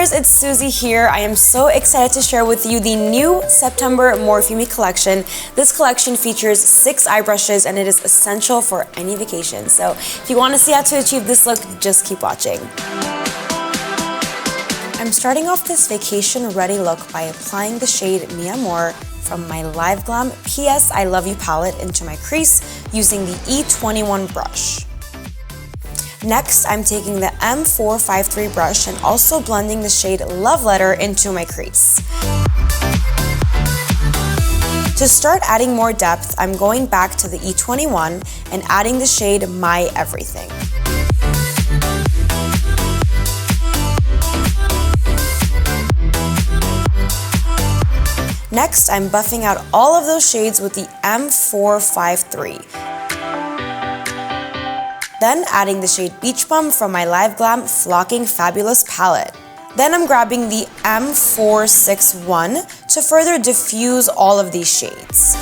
Glammers, it's Suzy here. I am so excited to share with you the new September Morphe collection. This collection features 6 eye brushes and it is essential for any vacation. So if you want to see how to achieve this look, just keep watching. I'm starting off this vacation ready look by applying the shade Mi Amor from my LiveGlam PS I Love You palette into my crease using the E21 brush. Next, I'm taking the M453 brush and also blending the shade Love Letter into my crease. To start adding more depth, I'm going back to the E21 and adding the shade My Everything. Next, I'm buffing out all of those shades with the M453. Then adding the shade Beach Bum from my LiveGlam Flocking Fabulous palette. Then I'm grabbing the M461 to further diffuse all of these shades.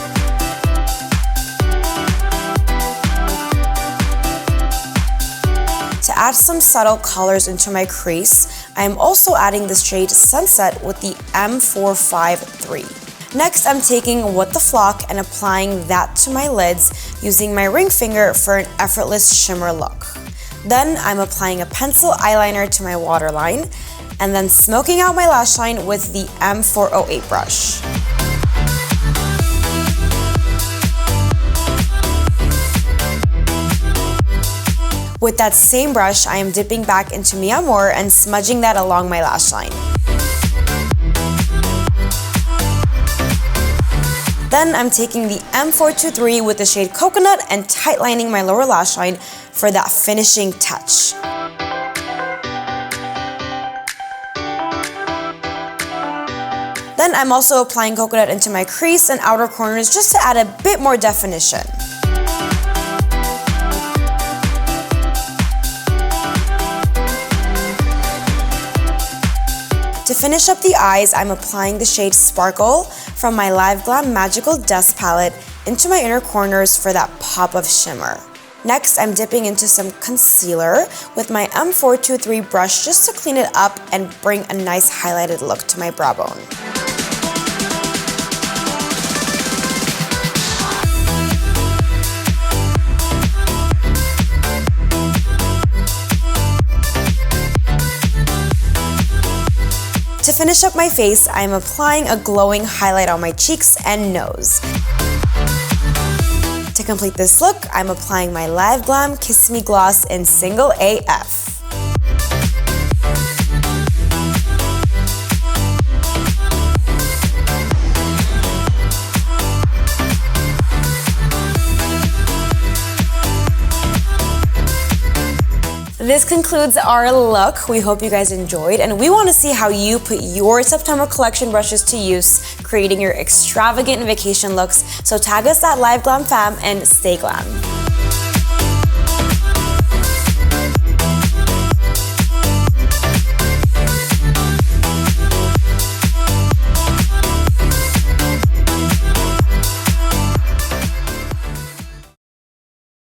To add some subtle colors into my crease, I am also adding the shade Sunset with the M453. Next, I'm taking What the Flock and applying that to my lids using my ring finger for an effortless shimmer look. Then I'm applying a pencil eyeliner to my waterline and then smoking out my lash line with the M408 brush. With that same brush, I am dipping back into Mi Amor and smudging that along my lash line. Then I'm taking the M423 with the shade Coconut and tightlining my lower lash line for that finishing touch. Then I'm also applying Coconut into my crease and outer corners just to add a bit more definition. To finish up the eyes, I'm applying the shade Sparkle from my LiveGlam Magical Dust palette into my inner corners for that pop of shimmer. Next, I'm dipping into some concealer with my M423 brush just to clean it up and bring a nice highlighted look to my brow bone. To finish up my face, I am applying a glowing highlight on my cheeks and nose. To complete this look, I'm applying my LiveGlam Kiss Me Gloss in Single AF. This concludes our look. We hope you guys enjoyed, and we want to see how you put your September collection brushes to use, creating your extravagant vacation looks. So tag us at LiveGlam Fam and stay glam.